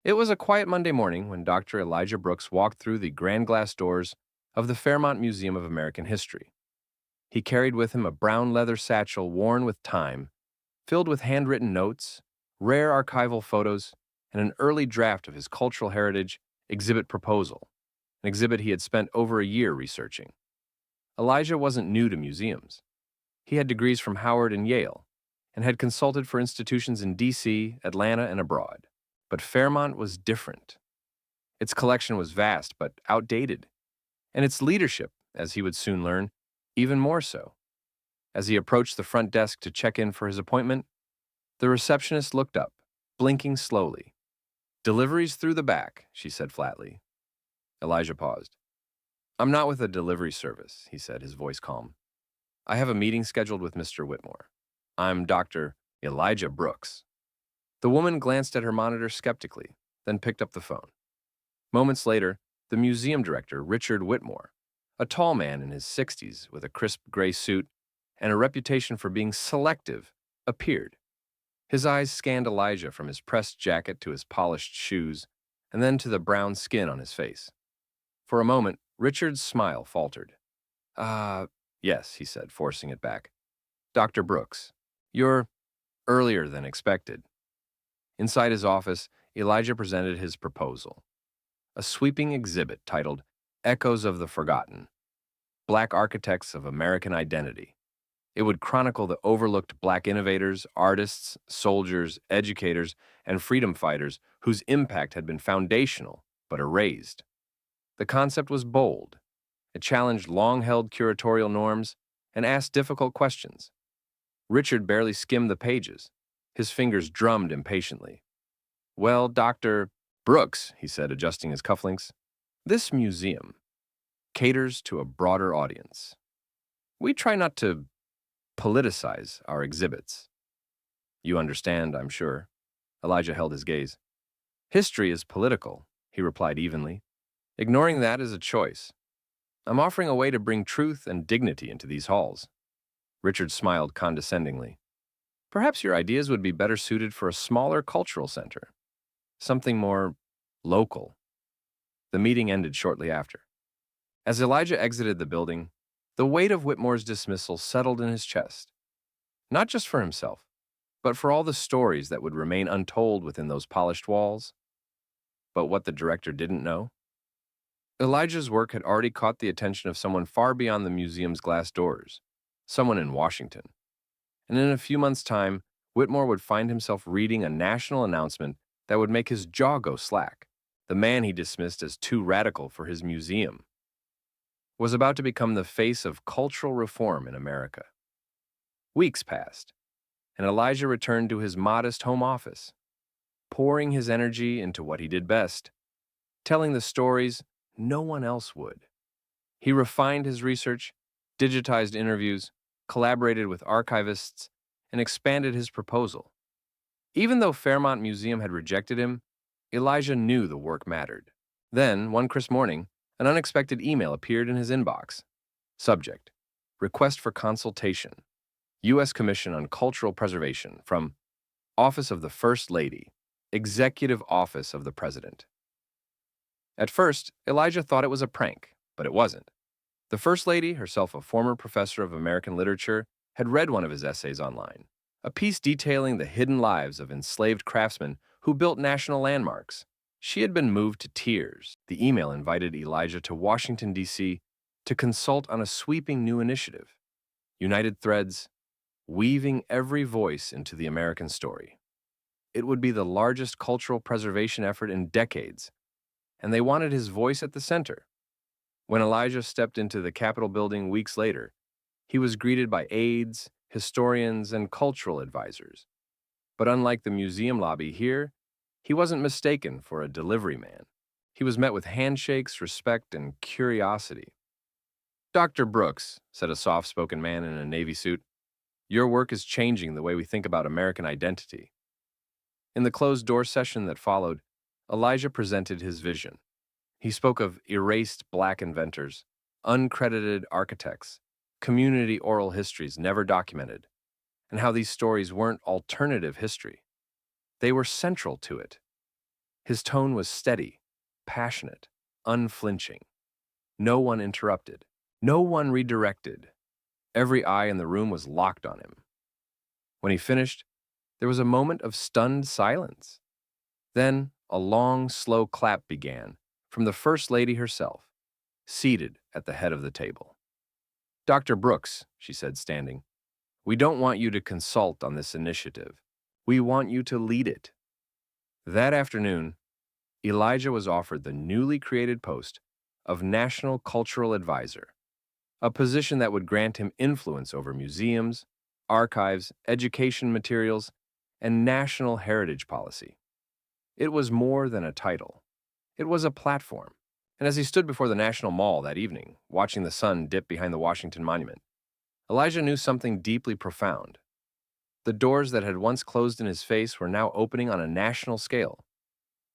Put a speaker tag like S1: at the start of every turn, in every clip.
S1: It was a quiet Monday morning when Dr. Elijah Brooks walked through the grand glass doors of the Fairmont Museum of American History. He carried with him a brown leather satchel worn with time, filled with handwritten notes, rare archival photos, and an early draft of his cultural heritage exhibit proposal, an exhibit he had spent over a year researching. Elijah wasn't new to museums. He had degrees from Howard and Yale, and had consulted for institutions in D.C., Atlanta, and abroad. But Fairmont was different. Its collection was vast but outdated, and its leadership, as he would soon learn, even more so. As he approached the front desk to check in for his appointment, the receptionist looked up, blinking slowly. "Deliveries through the back," she said flatly. Elijah paused. "I'm not with a delivery service," he said, his voice calm. "I have a meeting scheduled with Mr. Whitmore. I'm Dr. Elijah Brooks." The woman glanced at her monitor skeptically, then picked up the phone. Moments later, the museum director, Richard Whitmore, a tall man in his 60s with a crisp gray suit and a reputation for being selective, appeared. His eyes scanned Elijah from his pressed jacket to his polished shoes, and then to the brown skin on his face. For a moment, Richard's smile faltered. Yes," he said, forcing it back. "Dr. Brooks, you're earlier than expected." Inside his office, Elijah presented his proposal, a sweeping exhibit titled Echoes of the Forgotten, Black Architects of American Identity. It would chronicle the overlooked black innovators, artists, soldiers, educators, and freedom fighters whose impact had been foundational but erased. The concept was bold. It challenged long-held curatorial norms and asked difficult questions. Richard barely skimmed the pages. His fingers drummed impatiently. "Well, Dr. Brooks," he said, adjusting his cufflinks, "this museum caters to a broader audience. We try not to politicize our exhibits. You understand, I'm sure." Elijah held his gaze. "History is political," he replied evenly. "Ignoring that is a choice. I'm offering a way to bring truth and dignity into these halls." Richard smiled condescendingly. "Perhaps your ideas would be better suited for a smaller cultural center, something more local." The meeting ended shortly after. As Elijah exited the building, the weight of Whitmore's dismissal settled in his chest, not just for himself, but for all the stories that would remain untold within those polished walls. But what the director didn't know? Elijah's work had already caught the attention of someone far beyond the museum's glass doors, someone in Washington. And in a few months' time, Whitmore would find himself reading a national announcement that would make his jaw go slack. The man he dismissed as too radical for his museum was about to become the face of cultural reform in America. Weeks passed, and Elijah returned to his modest home office, pouring his energy into what he did best, telling the stories no one else would. He refined his research, digitized interviews, collaborated with archivists, and expanded his proposal. Even though Fairmont Museum had rejected him, Elijah knew the work mattered. Then, one crisp morning, an unexpected email appeared in his inbox. Subject: Request for consultation. U.S. Commission on Cultural Preservation from Office of the First Lady, Executive Office of the President. At first, Elijah thought it was a prank, but it wasn't. The First Lady, herself a former professor of American literature, had read one of his essays online, a piece detailing the hidden lives of enslaved craftsmen who built national landmarks. She had been moved to tears. The email invited Elijah to Washington, D.C. to consult on a sweeping new initiative, United Threads, weaving every voice into the American story. It would be the largest cultural preservation effort in decades, and they wanted his voice at the center. When Elijah stepped into the Capitol building weeks later, he was greeted by aides, historians, and cultural advisors. But unlike the museum lobby here, he wasn't mistaken for a delivery man. He was met with handshakes, respect, and curiosity. "Dr. Brooks," said a soft-spoken man in a navy suit, "your work is changing the way we think about American identity." In the closed-door session that followed, Elijah presented his vision. He spoke of erased black inventors, uncredited architects, community oral histories never documented, and how these stories weren't alternative history. They were central to it. His tone was steady, passionate, unflinching. No one interrupted. No one redirected. Every eye in the room was locked on him. When he finished, there was a moment of stunned silence. Then a long, slow clap began from the First Lady herself, seated at the head of the table. "Dr. Brooks," she said, standing, "we don't want you to consult on this initiative. We want you to lead it." That afternoon, Elijah was offered the newly created post of National Cultural Advisor, a position that would grant him influence over museums, archives, education materials, and national heritage policy. It was more than a title. It was a platform. And as he stood before the National Mall that evening, watching the sun dip behind the Washington Monument, Elijah knew something deeply profound. The doors that had once closed in his face were now opening on a national scale,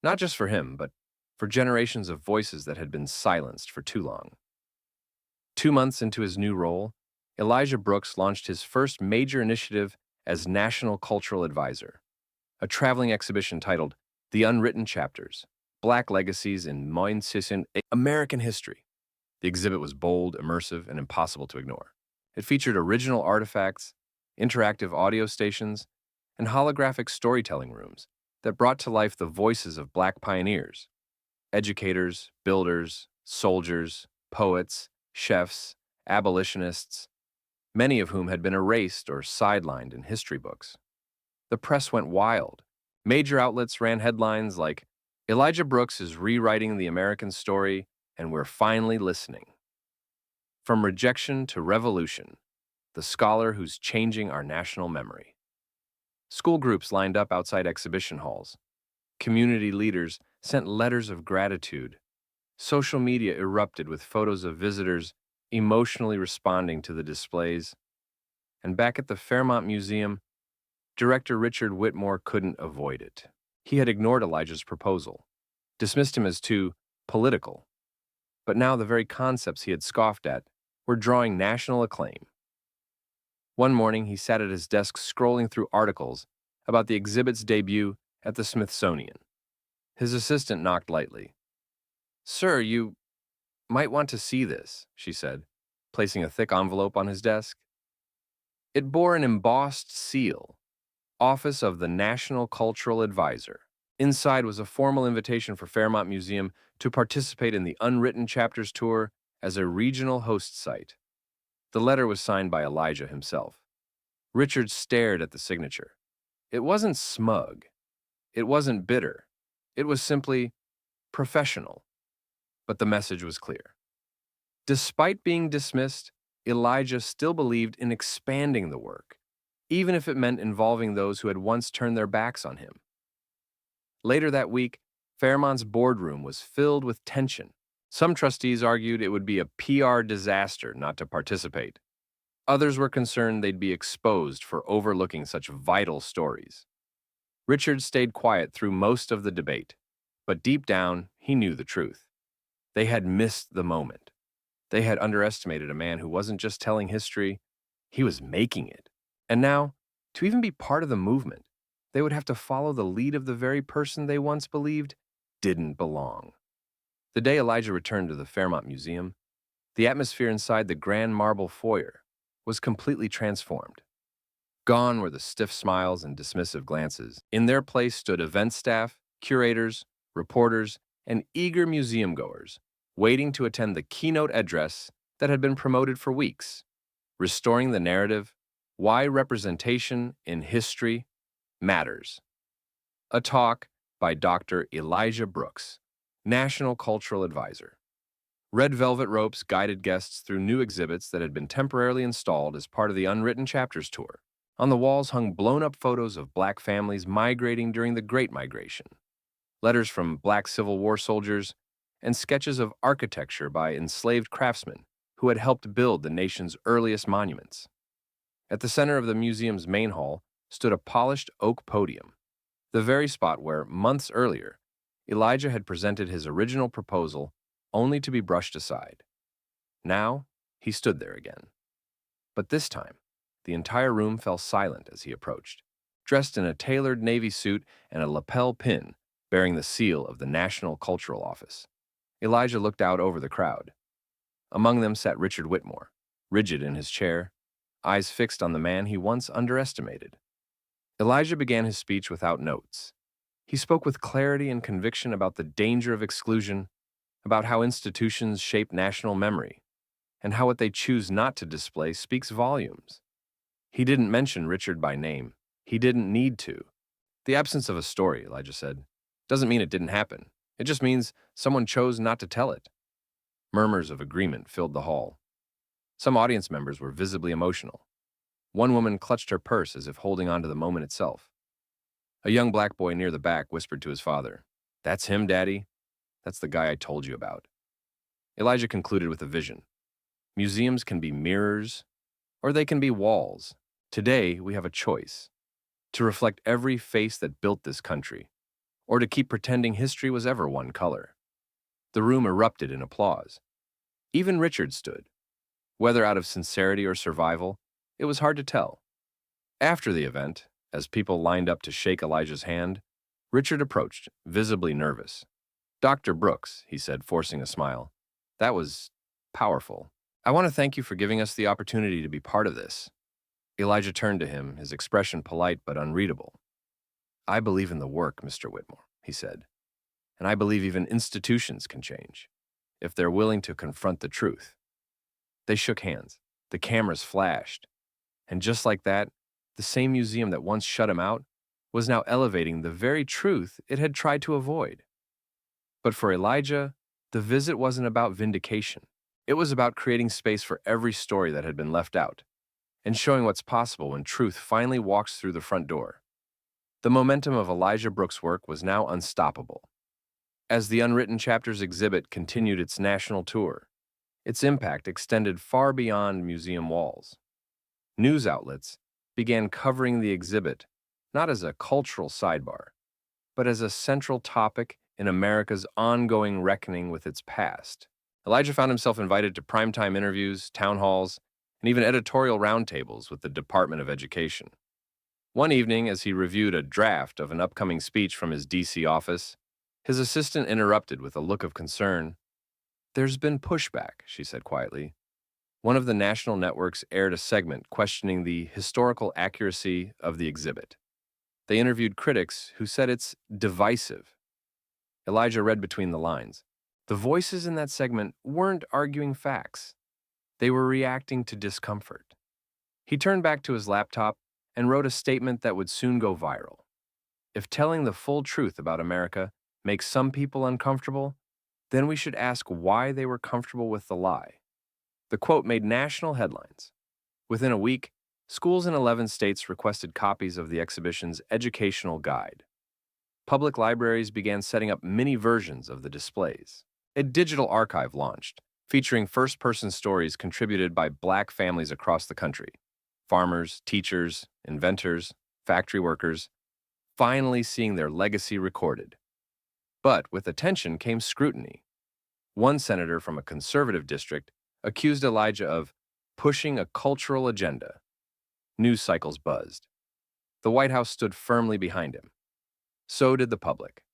S1: not just for him, but for generations of voices that had been silenced for too long. 2 months into his new role, Elijah Brooks launched his first major initiative as National Cultural Advisor, a traveling exhibition titled The Unwritten Chapters, Black Legacies in Moinsissin American History. The exhibit was bold, immersive, and impossible to ignore. It featured original artifacts, interactive audio stations, and holographic storytelling rooms that brought to life the voices of Black pioneers, educators, builders, soldiers, poets, chefs, abolitionists, many of whom had been erased or sidelined in history books. The press went wild. Major outlets ran headlines like, "Elijah Brooks is rewriting the American story, and we're finally listening." From rejection to revolution, the scholar who's changing our national memory. School groups lined up outside exhibition halls. Community leaders sent letters of gratitude. Social media erupted with photos of visitors emotionally responding to the displays. And back at the Fairmont Museum, Director Richard Whitmore couldn't avoid it. He had ignored Elijah's proposal, dismissed him as too political. But now the very concepts he had scoffed at were drawing national acclaim. One morning, he sat at his desk scrolling through articles about the exhibit's debut at the Smithsonian. His assistant knocked lightly. "Sir, you might want to see this," she said, placing a thick envelope on his desk. It bore an embossed seal, Office of the National Cultural Advisor. Inside was a formal invitation for Fairmont Museum to participate in the Unwritten Chapters Tour as a regional host site. The letter was signed by Elijah himself. Richard stared at the signature. It wasn't smug. It wasn't bitter. It was simply professional. But the message was clear. Despite being dismissed, Elijah still believed in expanding the work, even if it meant involving those who had once turned their backs on him. Later that week, Fairmont's boardroom was filled with tension. Some trustees argued it would be a PR disaster not to participate. Others were concerned they'd be exposed for overlooking such vital stories. Richard stayed quiet through most of the debate, but deep down, he knew the truth. They had missed the moment. They had underestimated a man who wasn't just telling history, he was making it. And now, to even be part of the movement, they would have to follow the lead of the very person they once believed didn't belong. The day Elijah returned to the Fairmont Museum, the atmosphere inside the grand marble foyer was completely transformed. Gone were the stiff smiles and dismissive glances. In their place stood event staff, curators, reporters, and eager museum-goers, waiting to attend the keynote address that had been promoted for weeks, restoring the narrative, Why Representation in History Matters. A talk by Dr. Elijah Brooks, National Cultural Advisor. Red velvet ropes guided guests through new exhibits that had been temporarily installed as part of the Unwritten Chapters tour. On the walls hung blown-up photos of Black families migrating during the Great Migration, letters from Black Civil War soldiers, and sketches of architecture by enslaved craftsmen who had helped build the nation's earliest monuments. At the center of the museum's main hall stood a polished oak podium, the very spot where, months earlier, Elijah had presented his original proposal only to be brushed aside. Now, he stood there again. But this time, the entire room fell silent as he approached. Dressed in a tailored navy suit and a lapel pin, bearing the seal of the National Cultural Office. Elijah looked out over the crowd. Among them sat Richard Whitmore, rigid in his chair, eyes fixed on the man he once underestimated. Elijah began his speech without notes. He spoke with clarity and conviction about the danger of exclusion, about how institutions shape national memory, and how what they choose not to display speaks volumes. He didn't mention Richard by name. He didn't need to. The absence of a story, Elijah said, doesn't mean it didn't happen. It just means someone chose not to tell it. Murmurs of agreement filled the hall. Some audience members were visibly emotional. One woman clutched her purse as if holding on to the moment itself. A young black boy near the back whispered to his father, "That's him, Daddy. That's the guy I told you about." Elijah concluded with a vision. Museums can be mirrors, or they can be walls. Today, we have a choice: to reflect every face that built this country, or to keep pretending history was ever one color. The room erupted in applause. Even Richard stood. Whether out of sincerity or survival, it was hard to tell. After the event, as people lined up to shake Elijah's hand, Richard approached, visibly nervous. "Dr. Brooks," he said, forcing a smile, "that was powerful. I want to thank you for giving us the opportunity to be part of this." Elijah turned to him, his expression polite but unreadable. "I believe in the work, Mr. Whitmore," he said, "and I believe even institutions can change, if they're willing to confront the truth." They shook hands. The cameras flashed. And just like that, the same museum that once shut him out was now elevating the very truth it had tried to avoid. But for Elijah, the visit wasn't about vindication. It was about creating space for every story that had been left out, and showing what's possible when truth finally walks through the front door. The momentum of Elijah Brooks' work was now unstoppable. As the Unwritten Chapters exhibit continued its national tour, its impact extended far beyond museum walls. News outlets began covering the exhibit not as a cultural sidebar, but as a central topic in America's ongoing reckoning with its past. Elijah found himself invited to primetime interviews, town halls, and even editorial roundtables with the Department of Education. One evening, as he reviewed a draft of an upcoming speech from his D.C. office, his assistant interrupted with a look of concern. "There's been pushback," she said quietly. One of the national networks aired a segment questioning the historical accuracy of the exhibit. They interviewed critics who said it's divisive. Elijah read between the lines. The voices in that segment weren't arguing facts. They were reacting to discomfort. He turned back to his laptop and wrote a statement that would soon go viral. If telling the full truth about America makes some people uncomfortable, then we should ask why they were comfortable with the lie. The quote made national headlines. Within a week, schools in 11 states requested copies of the exhibition's educational guide. Public libraries began setting up mini versions of the displays. A digital archive launched, featuring first-person stories contributed by Black families across the country. Farmers, teachers, inventors, factory workers, finally seeing their legacy recorded. But with attention came scrutiny. One senator from a conservative district accused Elijah of pushing a cultural agenda. News cycles buzzed. The White House stood firmly behind him. So did the public.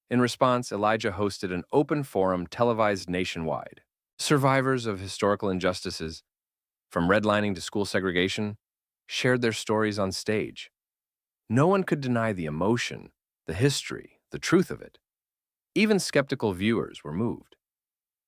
S1: In response, Elijah hosted an open forum televised nationwide. Survivors of historical injustices, from redlining to school segregation, shared their stories on stage. No one could deny the emotion, the history, the truth of it. Even skeptical viewers were moved.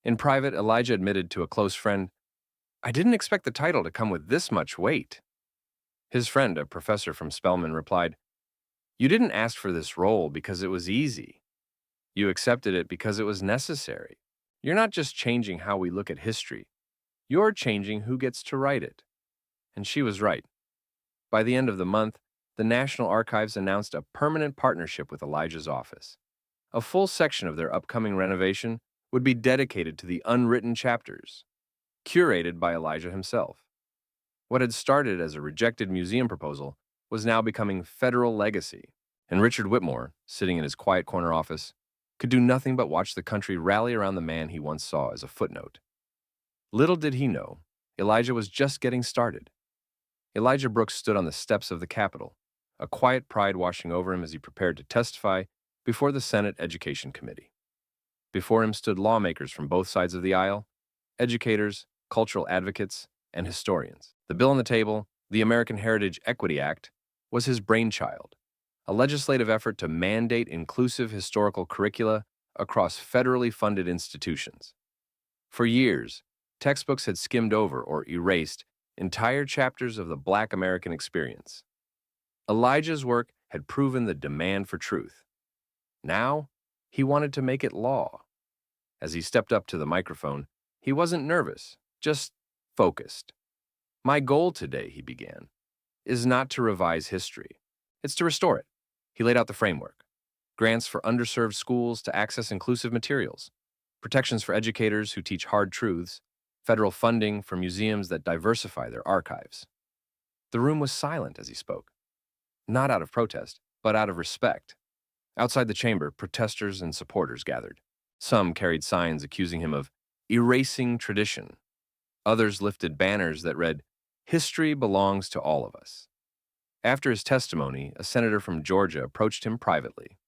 S1: In private, Elijah admitted to a close friend, "I didn't expect the title to come with this much weight." His friend, a professor from Spelman, replied, "You didn't ask for this role because it was easy. You accepted it because it was necessary. You're not just changing how we look at history. You're changing who gets to write it." And she was right. By the end of the month, the National Archives announced a permanent partnership with Elijah's office. A full section of their upcoming renovation would be dedicated to the Unwritten Chapters, curated by Elijah himself. What had started as a rejected museum proposal was now becoming federal legacy, and Richard Whitmore, sitting in his quiet corner office, could do nothing but watch the country rally around the man he once saw as a footnote. Little did he know, Elijah was just getting started. Elijah Brooks stood on the steps of the Capitol, a quiet pride washing over him as he prepared to testify before the Senate Education Committee. Before him stood lawmakers from both sides of the aisle, educators, cultural advocates, and historians. The bill on the table, the American Heritage Equity Act, was his brainchild, a legislative effort to mandate inclusive historical curricula across federally funded institutions. For years, textbooks had skimmed over or erased entire chapters of the Black American experience. Elijah's work had proven the demand for truth. Now, he wanted to make it law. As he stepped up to the microphone, he wasn't nervous, just focused. My goal today, he began, is not to revise history. It's to restore it. He laid out the framework. Grants for underserved schools to access inclusive materials, protections for educators who teach hard truths, federal funding for museums that diversify their archives. The room was silent as he spoke, not out of protest, but out of respect. Outside the chamber, protesters and supporters gathered. Some carried signs accusing him of erasing tradition. Others lifted banners that read, "History belongs to all of us." After his testimony, a senator from Georgia approached him privately.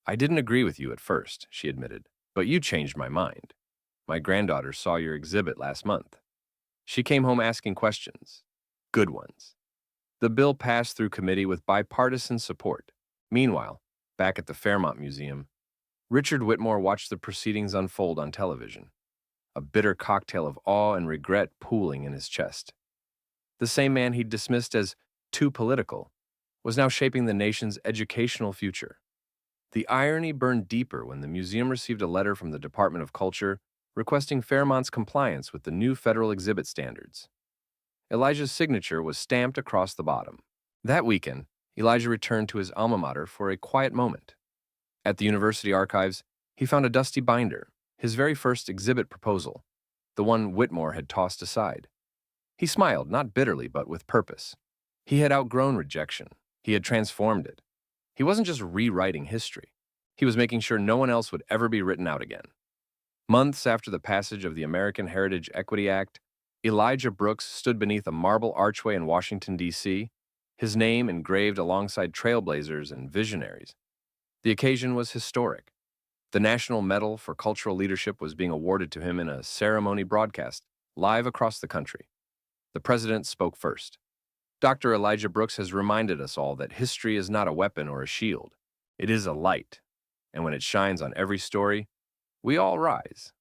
S1: "I didn't agree with you at first," she admitted, "but you changed my mind. My granddaughter saw your exhibit last month. She came home asking questions. Good ones." The bill passed through committee with bipartisan support. Meanwhile, back at the Fairmont Museum, Richard Whitmore watched the proceedings unfold on television, a bitter cocktail of awe and regret pooling in his chest. The same man he'd dismissed as too political was now shaping the nation's educational future. The irony burned deeper when the museum received a letter from the Department of Culture requesting Fairmont's compliance with the new federal exhibit standards. Elijah's signature was stamped across the bottom. That weekend, Elijah returned to his alma mater for a quiet moment. At the university archives, he found a dusty binder, his very first exhibit proposal, the one Whitmore had tossed aside. He smiled, not bitterly, but with purpose. He had outgrown rejection. He had transformed it. He wasn't just rewriting history. He was making sure no one else would ever be written out again. Months after the passage of the American Heritage Equity Act, Elijah Brooks stood beneath a marble archway in Washington, D.C., his name engraved alongside trailblazers and visionaries. The occasion was historic. The National Medal for Cultural Leadership was being awarded to him in a ceremony broadcast live across the country. The president spoke first. Dr. Elijah Brooks has reminded us all that history is not a weapon or a shield. It is a light, and when it shines on every story, we all rise.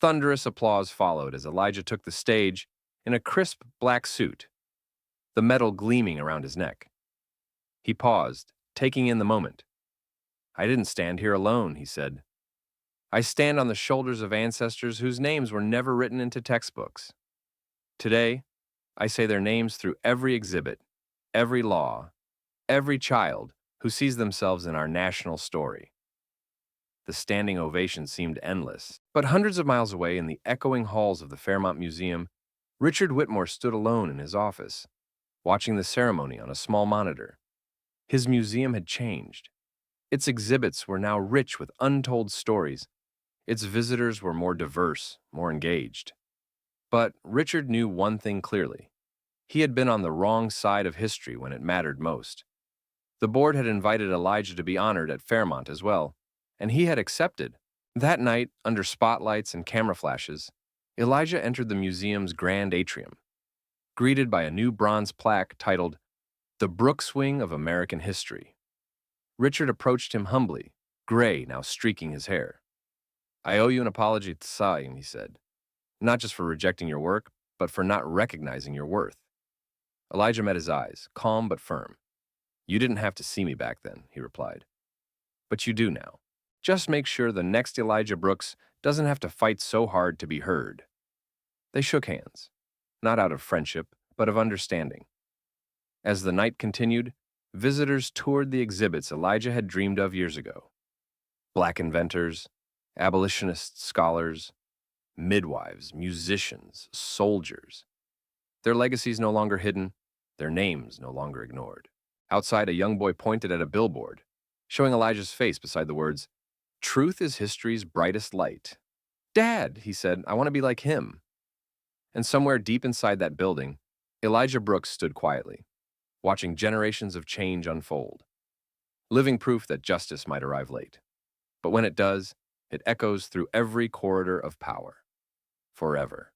S1: Thunderous applause followed as Elijah took the stage in a crisp black suit, the medal gleaming around his neck. He paused, taking in the moment. "I didn't stand here alone," he said. "I stand on the shoulders of ancestors whose names were never written into textbooks. Today, I say their names through every exhibit, every law, every child who sees themselves in our national story." The standing ovation seemed endless, but hundreds of miles away in the echoing halls of the Fairmont Museum, Richard Whitmore stood alone in his office, watching the ceremony on a small monitor. His museum had changed. Its exhibits were now rich with untold stories. Its visitors were more diverse, more engaged. But Richard knew one thing clearly. He had been on the wrong side of history when it mattered most. The board had invited Elijah to be honored at Fairmont as well, and he had accepted. That night, under spotlights and camera flashes, Elijah entered the museum's grand atrium, greeted by a new bronze plaque titled "The Brooks Wing of American History." Richard approached him humbly, gray now streaking his hair. "I owe you an apology, Tsaim," he said, "not just for rejecting your work, but for not recognizing your worth." Elijah met his eyes, calm but firm. "You didn't have to see me back then," he replied. "But you do now. Just make sure the next Elijah Brooks doesn't have to fight so hard to be heard." They shook hands, not out of friendship, but of understanding. As the night continued, visitors toured the exhibits Elijah had dreamed of years ago. Black inventors, abolitionist scholars, midwives, musicians, soldiers. Their legacies no longer hidden, their names no longer ignored. Outside, a young boy pointed at a billboard, showing Elijah's face beside the words, "Truth is history's brightest light." "Dad," he said, "I want to be like him." And somewhere deep inside that building, Elijah Brooks stood quietly, watching generations of change unfold. living proof that justice might arrive late. But when it does, it echoes through every corridor of power, forever.